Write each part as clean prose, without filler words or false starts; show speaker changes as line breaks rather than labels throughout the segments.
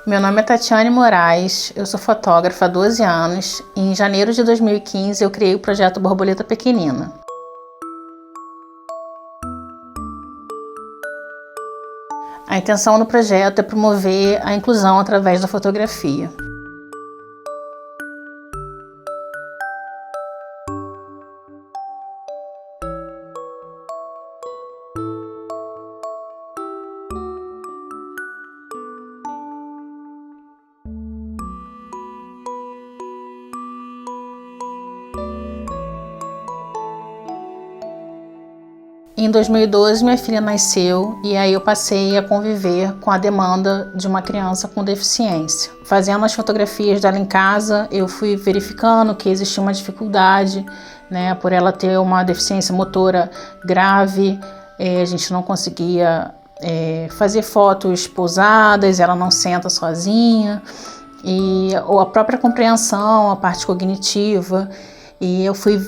Meu nome é Tatiane Moraes, eu sou fotógrafa há 12 anos e em janeiro de 2015 eu criei o projeto Borboleta Pequenina. A intenção do projeto é promover a inclusão através da fotografia. Em 2012, minha filha nasceu e aí eu passei a conviver com a demanda de uma criança com deficiência. Fazendo as fotografias dela em casa, eu fui verificando que existia uma dificuldade, né, por ela ter uma deficiência motora grave, a gente não conseguia fazer fotos pousadas, ela não senta sozinha, ou a própria compreensão, a parte cognitiva, e eu fui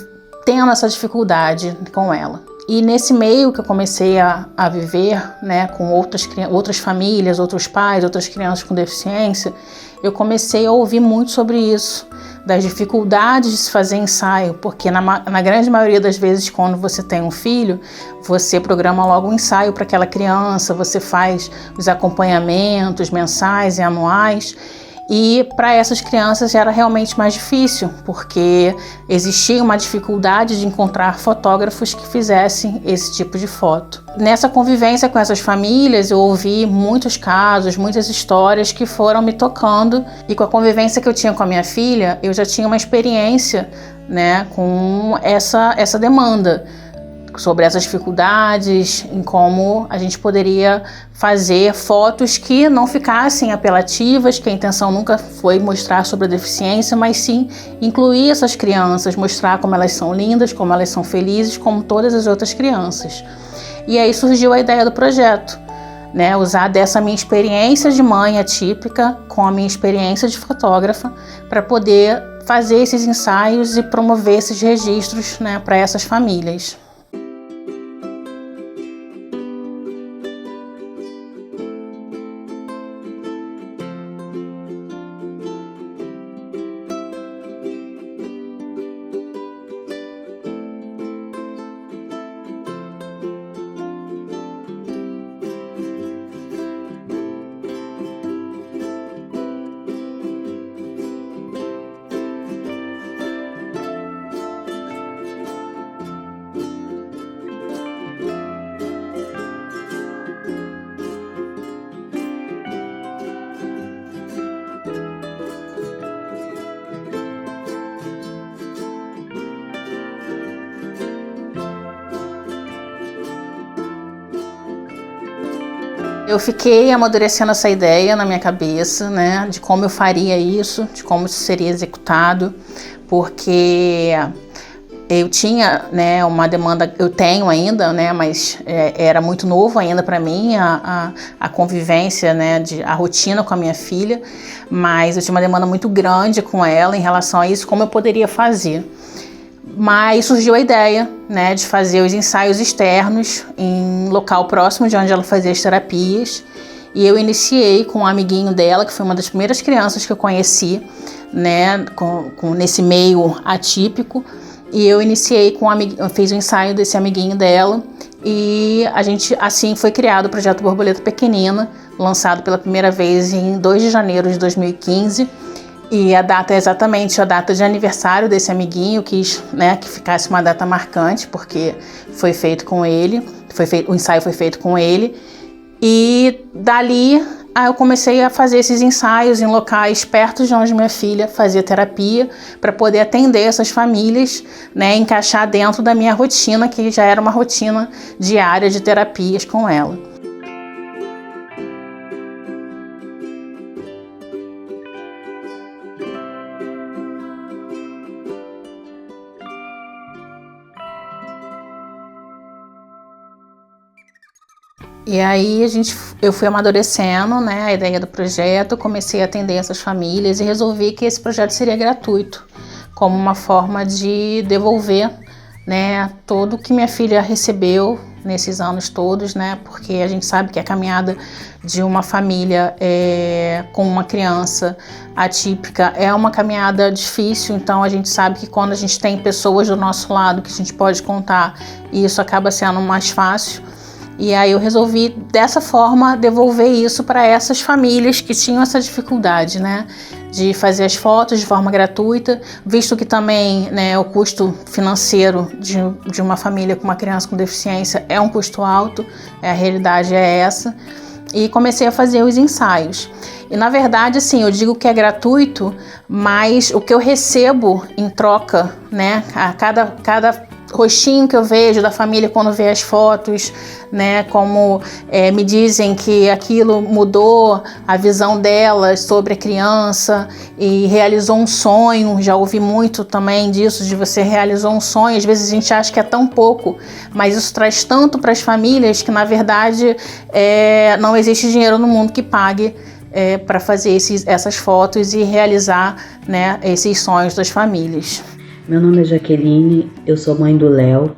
tendo essa dificuldade com ela. E nesse meio que eu comecei a viver, né, com outras famílias, outros pais, outras crianças com deficiência, eu comecei a ouvir muito sobre isso, das dificuldades de se fazer ensaio, porque na grande maioria das vezes, quando você tem um filho, você programa logo um ensaio para aquela criança, você faz os acompanhamentos mensais e anuais. E para essas crianças era realmente mais difícil, porque existia uma dificuldade de encontrar fotógrafos que fizessem esse tipo de foto. Nessa convivência com essas famílias, eu ouvi muitos casos, muitas histórias que foram me tocando, e com a convivência que eu tinha com a minha filha, eu já tinha uma experiência, né, com essa demanda, sobre essas dificuldades, em como a gente poderia fazer fotos que não ficassem apelativas, que a intenção nunca foi mostrar sobre a deficiência, mas sim incluir essas crianças, mostrar como elas são lindas, como elas são felizes, como todas as outras crianças. E aí surgiu a ideia do projeto, né? Usar dessa minha experiência de mãe atípica com a minha experiência de fotógrafa para poder fazer esses ensaios e promover esses registros, né, para essas famílias. Eu fiquei amadurecendo essa ideia na minha cabeça, né, de como eu faria isso, de como isso seria executado, porque eu tinha, né, uma demanda, eu tenho ainda, né, mas era muito novo ainda para mim a convivência, né, a rotina com a minha filha, mas eu tinha uma demanda muito grande com ela em relação a isso, como eu poderia fazer. Mas surgiu a ideia, né, de fazer os ensaios externos em local próximo de onde ela fazia as terapias. E eu iniciei com um amiguinho dela, que foi uma das primeiras crianças que eu conheci, né, nesse meio atípico. E eu iniciei eu fiz o ensaio desse amiguinho dela. E assim foi criado o projeto Borboleta Pequenina, lançado pela primeira vez em 2 de janeiro de 2015. E a data é exatamente a data de aniversário desse amiguinho, quis, né, que ficasse uma data marcante, porque foi feito com ele, o ensaio foi feito com ele. E dali eu comecei a fazer esses ensaios em locais perto de onde minha filha fazia terapia, para poder atender essas famílias, né, encaixar dentro da minha rotina, que já era uma rotina diária de terapias com ela. E aí eu fui amadurecendo, né, a ideia do projeto, comecei a atender essas famílias e resolvi que esse projeto seria gratuito, como uma forma de devolver, né, tudo que minha filha recebeu nesses anos todos, né? Porque a gente sabe que a caminhada de uma família com uma criança atípica é uma caminhada difícil, então a gente sabe que quando a gente tem pessoas do nosso lado que a gente pode contar, isso acaba sendo mais fácil. E aí eu resolvi, dessa forma, devolver isso para essas famílias que tinham essa dificuldade, né? De fazer as fotos de forma gratuita, visto que também, né, o custo financeiro de uma família com uma criança com deficiência é um custo alto, a realidade é essa. E comecei a fazer os ensaios. E na verdade, assim, eu digo que é gratuito, mas o que eu recebo em troca, né, a cada rostinho que eu vejo da família quando vê as fotos, né, como me dizem que aquilo mudou a visão delas sobre a criança e realizou um sonho. Já ouvi muito também disso, de você realizou um sonho. Às vezes a gente acha que é tão pouco, mas isso traz tanto para as famílias que na verdade não existe dinheiro no mundo que pague para fazer essas fotos e realizar, né, esses sonhos das famílias.
Meu nome é Jaqueline, eu sou mãe do Léo.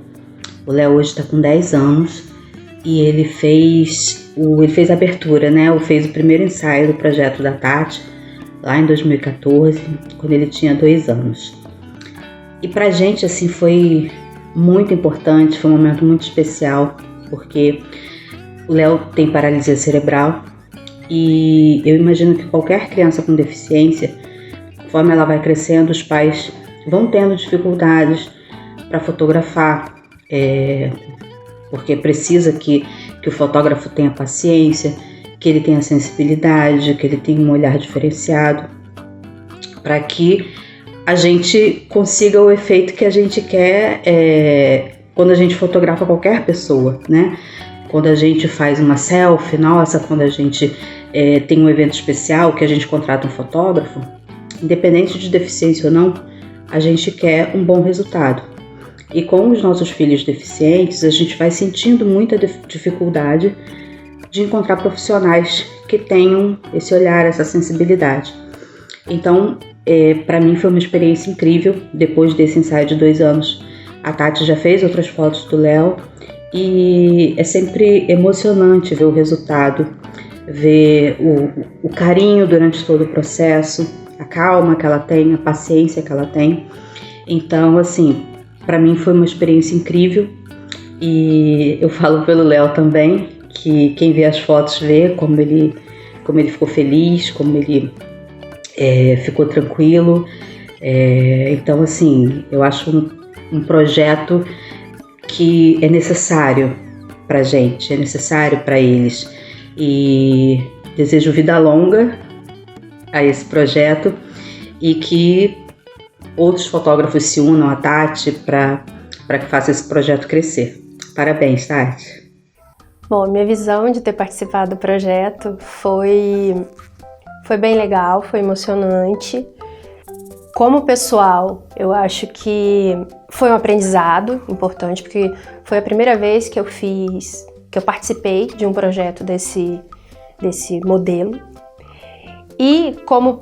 O Léo hoje está com 10 anos e ele fez a abertura, né? Fez o primeiro ensaio do projeto da Tati lá em 2014, quando ele tinha 2 anos. E pra gente, assim, foi muito importante, foi um momento muito especial, porque o Léo tem paralisia cerebral e eu imagino que qualquer criança com deficiência, conforme ela vai crescendo, os pais vão tendo dificuldades para fotografar, porque precisa que o fotógrafo tenha paciência, que ele tenha sensibilidade, que ele tenha um olhar diferenciado, para que a gente consiga o efeito que a gente quer quando a gente fotografa qualquer pessoa, né? Quando a gente faz uma selfie, nossa, quando a gente tem um evento especial que a gente contrata um fotógrafo, independente de deficiência ou não, a gente quer um bom resultado. E com os nossos filhos deficientes, a gente vai sentindo muita dificuldade de encontrar profissionais que tenham esse olhar, essa sensibilidade. Então, para mim foi uma experiência incrível. Depois desse ensaio de 2 anos, a Tati já fez outras fotos do Léo e é sempre emocionante ver o resultado, ver o carinho durante todo o processo, a calma que ela tem, a paciência que ela tem. Então, assim, para mim foi uma experiência incrível e eu falo pelo Léo também, que quem vê as fotos vê como ele ficou feliz, como ele ficou tranquilo. Então, assim, eu acho um projeto que é necessário pra gente, é necessário para eles. E desejo vida longa a esse projeto e que outros fotógrafos se unam a Tati para que faça esse projeto crescer. Parabéns, Tati.
Bom, minha visão de ter participado do projeto foi bem legal, foi emocionante. Como pessoal, eu acho que foi um aprendizado importante, porque foi a primeira vez que eu participei de um projeto desse modelo. E como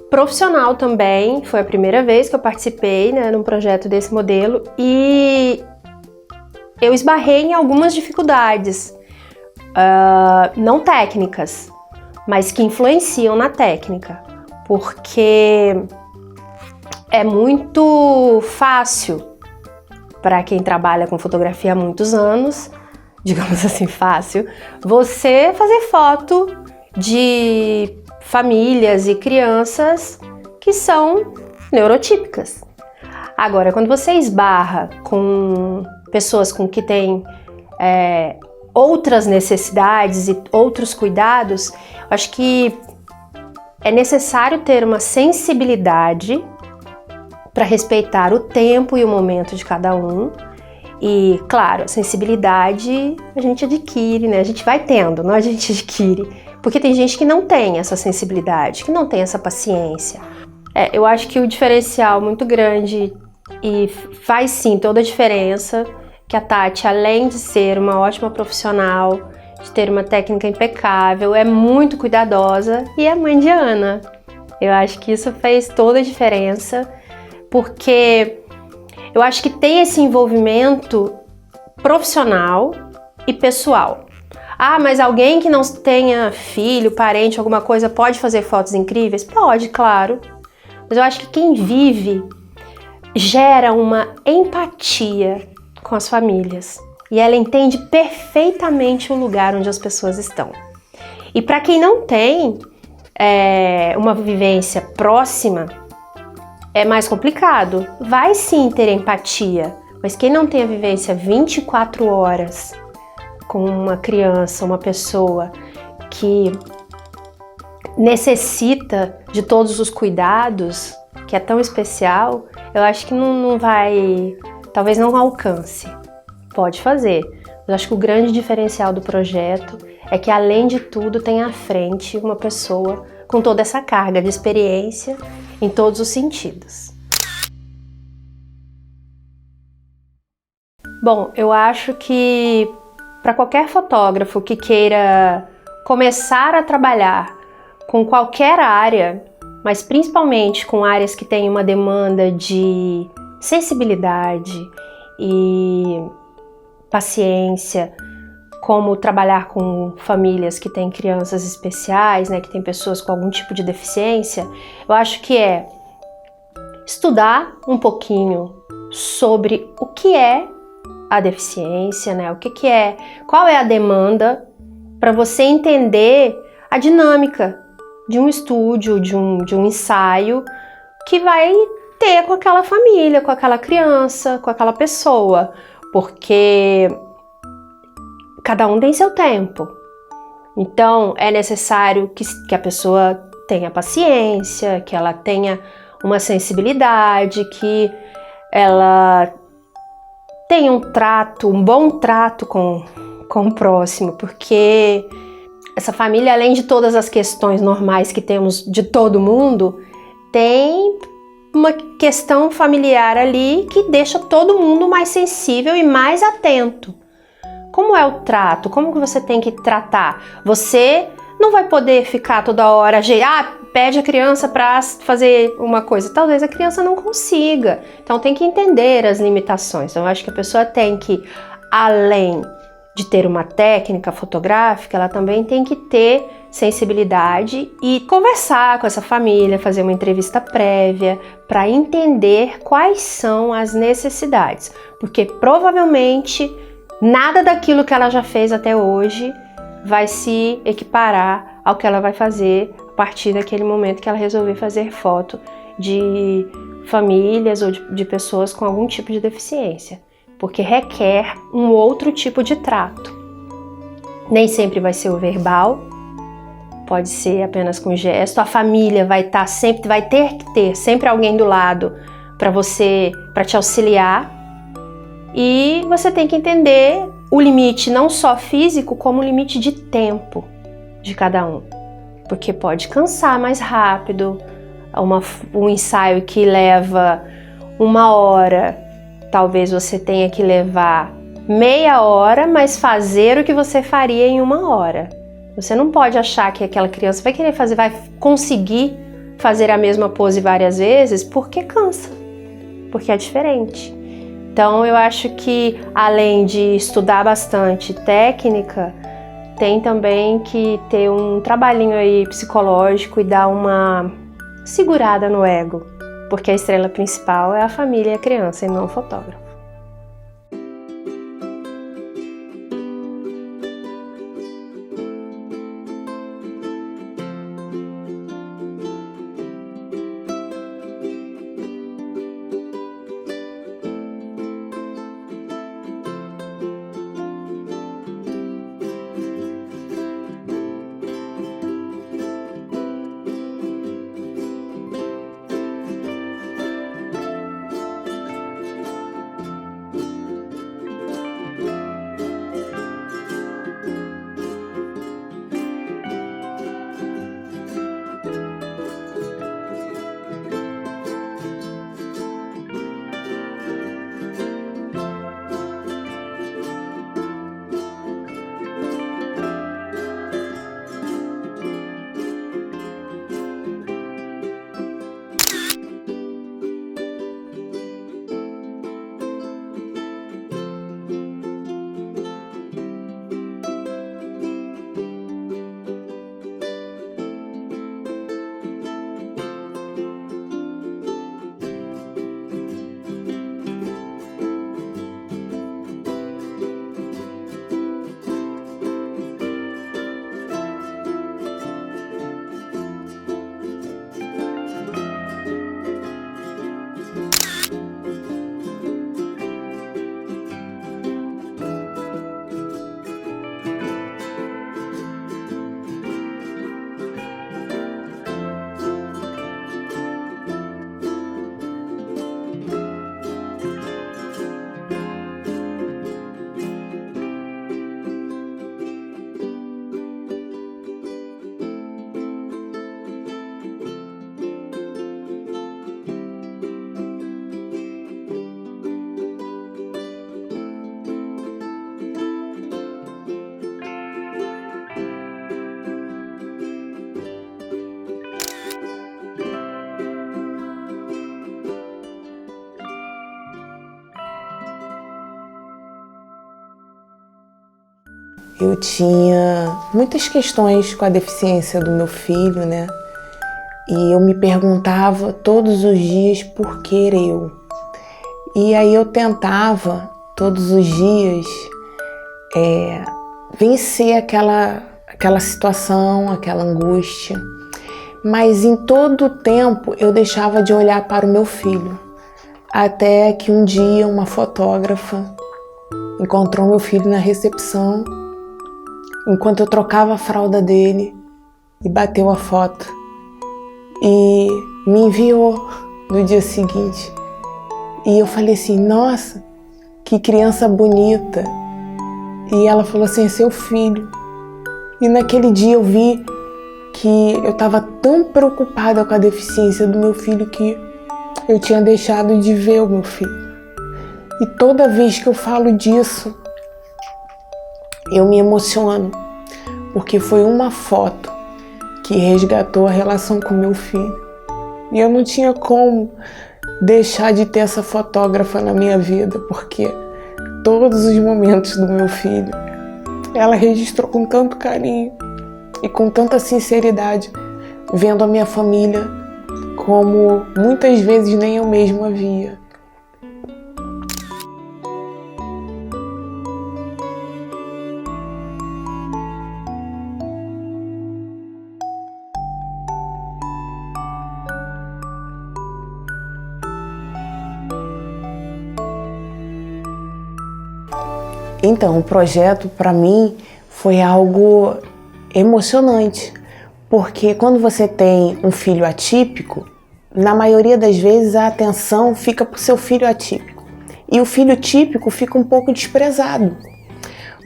profissional também, foi a primeira vez que eu participei, né, num projeto desse modelo e eu esbarrei em algumas dificuldades, não técnicas, mas que influenciam na técnica, porque é muito fácil para quem trabalha com fotografia há muitos anos, digamos assim, fácil, você fazer foto de famílias e crianças que são neurotípicas. Agora, quando você esbarra com pessoas com que têm outras necessidades e outros cuidados, acho que é necessário ter uma sensibilidade para respeitar o tempo e o momento de cada um. E, claro, a sensibilidade a gente adquire, né? A gente vai tendo, não a gente adquire. Porque tem gente que não tem essa sensibilidade, que não tem essa paciência. Eu acho que o diferencial muito grande e faz sim toda a diferença, que a Tati, além de ser uma ótima profissional, de ter uma técnica impecável, é muito cuidadosa e é mãe de Ana. Eu acho que isso fez toda a diferença, porque eu acho que tem esse envolvimento profissional e pessoal. Ah, mas alguém que não tenha filho, parente, alguma coisa, pode fazer fotos incríveis? Pode, claro. Mas eu acho que quem vive gera uma empatia com as famílias. E ela entende perfeitamente o lugar onde as pessoas estão. E para quem não tem uma vivência próxima, é mais complicado. Vai sim ter empatia, mas quem não tem a vivência 24 horas com uma criança, uma pessoa que necessita de todos os cuidados, que é tão especial, eu acho que não vai, talvez não alcance. Pode fazer, mas acho que o grande diferencial do projeto é que, além de tudo, tem à frente uma pessoa com toda essa carga de experiência em todos os sentidos. Bom, eu acho que para qualquer fotógrafo que queira começar a trabalhar com qualquer área, mas principalmente com áreas que têm uma demanda de sensibilidade e paciência, como trabalhar com famílias que têm crianças especiais, né, que têm pessoas com algum tipo de deficiência, eu acho que é estudar um pouquinho sobre o que é a deficiência, né, qual é a demanda, para você entender a dinâmica de um estúdio, de um ensaio que vai ter com aquela família, com aquela criança, com aquela pessoa, porque cada um tem seu tempo. Então é necessário que a pessoa tenha paciência, que ela tenha uma sensibilidade, que ela tenha um bom trato com o próximo, porque essa família, além de todas as questões normais que temos de todo mundo, tem uma questão familiar ali que deixa todo mundo mais sensível e mais atento. Como é o trato? Como que você tem que tratar? Você não vai poder ficar toda hora, pede a criança para fazer uma coisa. Talvez a criança não consiga. Então tem que entender as limitações. Então eu acho que a pessoa tem que, além de ter uma técnica fotográfica, ela também tem que ter sensibilidade e conversar com essa família, fazer uma entrevista prévia para entender quais são as necessidades, porque provavelmente nada daquilo que ela já fez até hoje vai se equiparar ao que ela vai fazer a partir daquele momento que ela resolver fazer foto de famílias ou de pessoas com algum tipo de deficiência, porque requer um outro tipo de trato. Nem sempre vai ser o verbal, pode ser apenas com gesto. A família vai ter que ter sempre alguém do lado para te auxiliar. E você tem que entender o limite não só físico, como o limite de tempo de cada um. Porque pode cansar mais rápido, um ensaio que leva 1 hora, talvez você tenha que levar meia hora, mas fazer o que você faria em 1 hora. Você não pode achar que aquela criança vai conseguir fazer a mesma pose várias vezes, porque cansa, porque é diferente. Então eu acho que, além de estudar bastante técnica, tem também que ter um trabalhinho aí psicológico e dar uma segurada no ego, porque a estrela principal é a família e a criança, e não o fotógrafo.
eu tinha muitas questões com a deficiência do meu filho, né? E eu me perguntava todos os dias por que eu. E aí eu tentava todos os dias vencer aquela situação, aquela angústia. Mas em todo o tempo eu deixava de olhar para o meu filho. Até que um dia uma fotógrafa encontrou meu filho na recepção, enquanto eu trocava a fralda dele, e bateu a foto. E me enviou no dia seguinte. E eu falei assim, nossa, que criança bonita. E ela falou assim, é seu filho. E naquele dia eu vi que eu estava tão preocupada com a deficiência do meu filho que eu tinha deixado de ver o meu filho. E toda vez que eu falo disso, eu me emociono, porque foi uma foto que resgatou a relação com meu filho. E eu não tinha como deixar de ter essa fotógrafa na minha vida, porque todos os momentos do meu filho, ela registrou com tanto carinho e com tanta sinceridade, vendo a minha família como muitas vezes nem eu mesma via. Então, o projeto para mim foi algo emocionante, porque quando você tem um filho atípico, na maioria das vezes a atenção fica para o seu filho atípico. E o filho típico fica um pouco desprezado,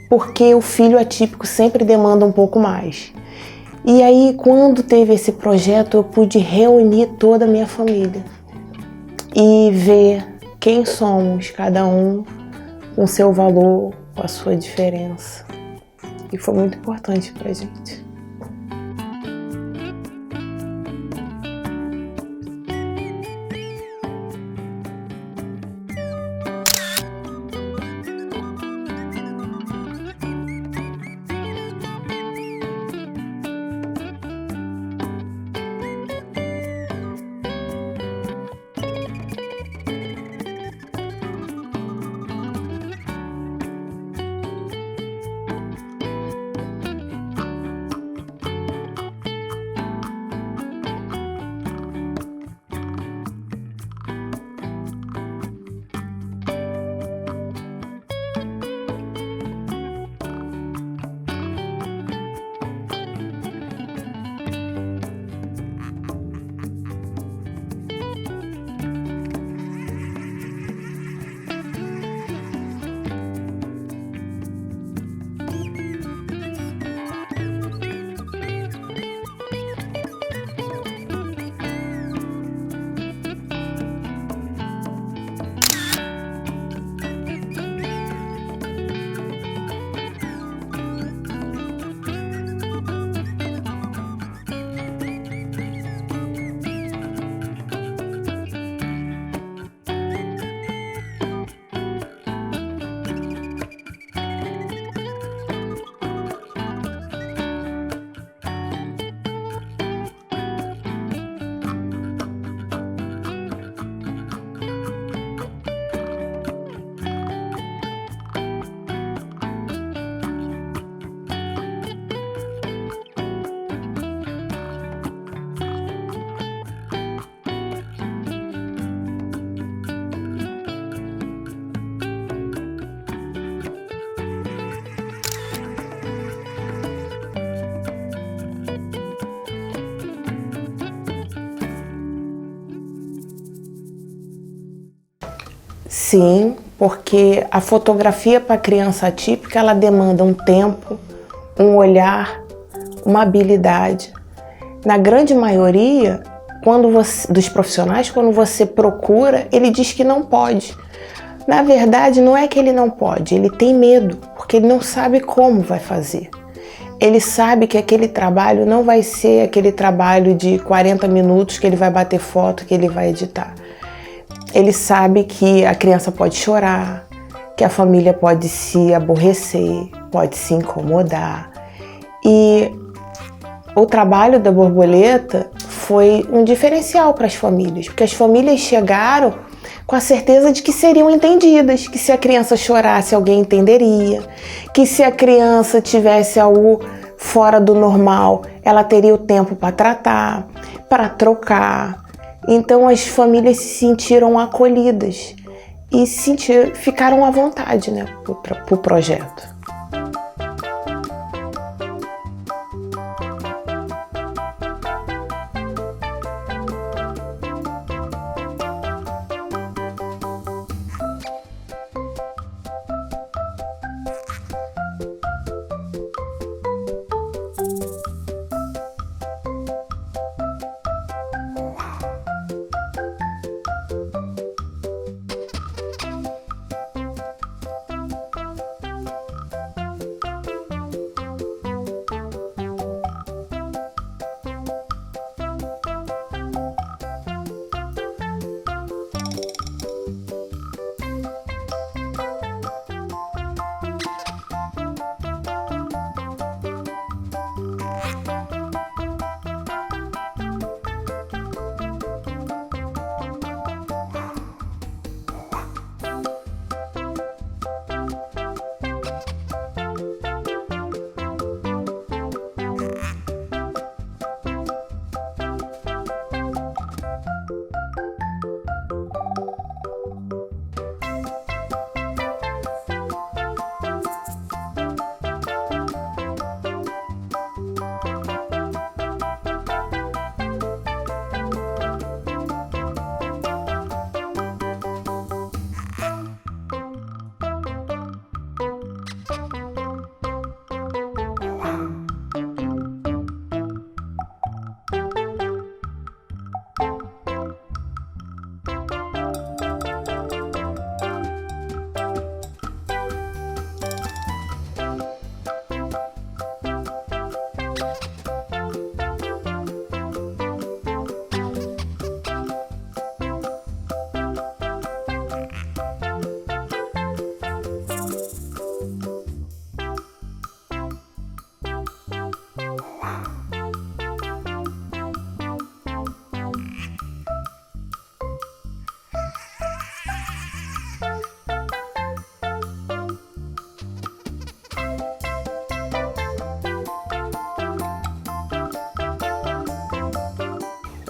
porque o filho atípico sempre demanda um pouco mais. E aí, quando teve esse projeto, eu pude reunir toda a minha família e ver quem somos, cada um com seu valor, com a sua diferença. E foi muito importante pra gente. Sim, porque a fotografia para criança atípica, ela demanda um tempo, um olhar, uma habilidade. Na grande maioria, dos profissionais, quando você procura, ele diz que não pode. Na verdade, não é que ele não pode, ele tem medo, porque ele não sabe como vai fazer. Ele sabe que aquele trabalho não vai ser aquele trabalho de 40 minutos que ele vai bater foto, que ele vai editar. Ele sabe que a criança pode chorar, que a família pode se aborrecer, pode se incomodar. E o trabalho da borboleta foi um diferencial para as famílias, porque as famílias chegaram com a certeza de que seriam entendidas, que se a criança chorasse, alguém entenderia, que se a criança tivesse algo fora do normal, ela teria o tempo para tratar, para trocar. Então as famílias se sentiram acolhidas e ficaram à vontade, né, para o projeto.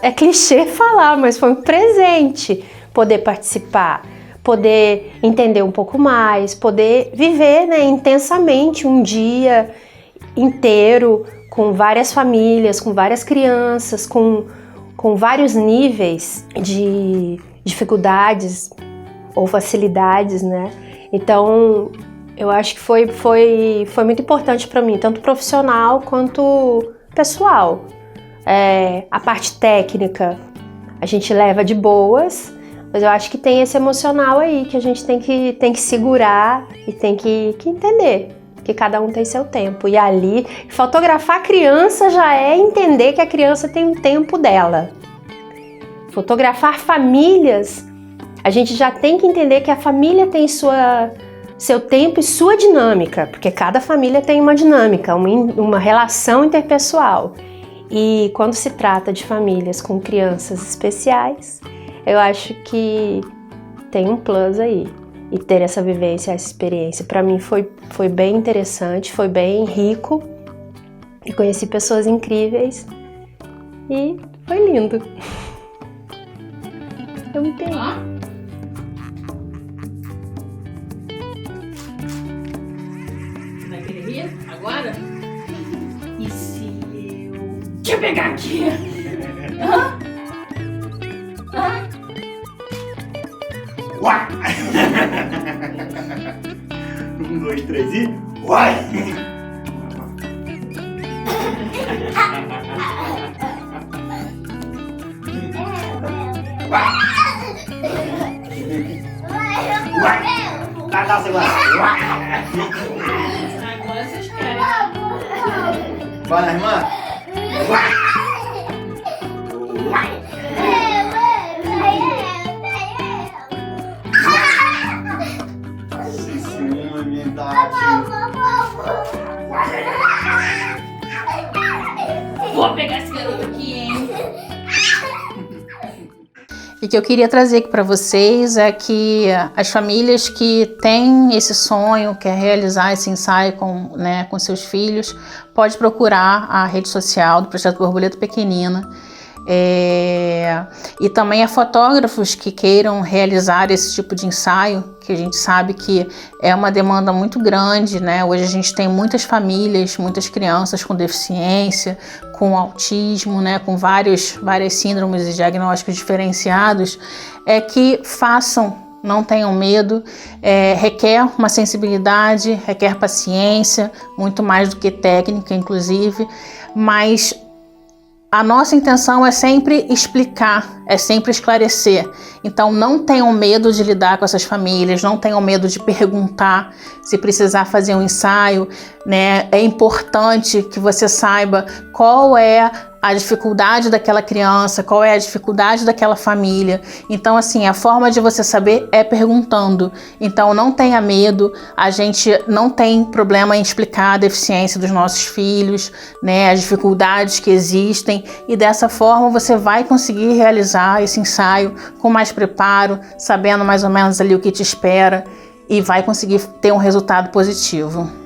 É clichê falar, mas foi um presente poder participar, poder entender um pouco mais, poder viver, né, intensamente um dia inteiro com várias famílias, com várias crianças, com vários níveis de dificuldades ou facilidades, né? Então, eu acho que foi muito importante para mim, tanto profissional quanto pessoal. A parte técnica a gente leva de boas, mas eu acho que tem esse emocional aí que a gente tem que segurar e tem que entender que cada um tem seu tempo. E ali, fotografar a criança já é entender que a criança tem um tempo dela. Fotografar famílias, a gente já tem que entender que a família tem seu tempo e sua dinâmica, porque cada família tem uma dinâmica, uma relação interpessoal. E quando se trata de famílias com crianças especiais, eu acho que tem um plus aí. E ter essa vivência, essa experiência, para mim foi bem interessante, foi bem rico. E conheci pessoas incríveis e foi lindo. Eu me dei.
Vai querer rir agora? E se eu... Deixa eu pegar aqui. Hã? Hã?
Uai! 1, 2, 3 e... Uai! Uai! Dá uma segunda! Uai!
Agora vocês querem.
Vai na irmã! Uai! Uai! Se ciúme, Tati!
E que eu queria trazer aqui para vocês é que as famílias que têm esse sonho, quer realizar esse ensaio com seus filhos, pode procurar a rede social do Projeto Borboleta Pequenina. E também a fotógrafos que queiram realizar esse tipo de ensaio, que a gente sabe que é uma demanda muito grande, né? Hoje a gente tem muitas famílias, muitas crianças com deficiência, com autismo, né? Com várias síndromes e diagnósticos diferenciados, que façam, não tenham medo, requer uma sensibilidade, requer paciência, muito mais do que técnica, inclusive, mas a nossa intenção é sempre explicar, é sempre esclarecer. Então não tenham medo de lidar com essas famílias, não tenham medo de perguntar se precisar fazer um ensaio, né? É importante que você saiba qual é a dificuldade daquela criança, qual é a dificuldade daquela família. Então, assim, a forma de você saber é perguntando. Então, não tenha medo, a gente não tem problema em explicar a deficiência dos nossos filhos, né, as dificuldades que existem, e dessa forma você vai conseguir realizar esse ensaio com mais preparo, sabendo mais ou menos ali o que te espera, e vai conseguir ter um resultado positivo.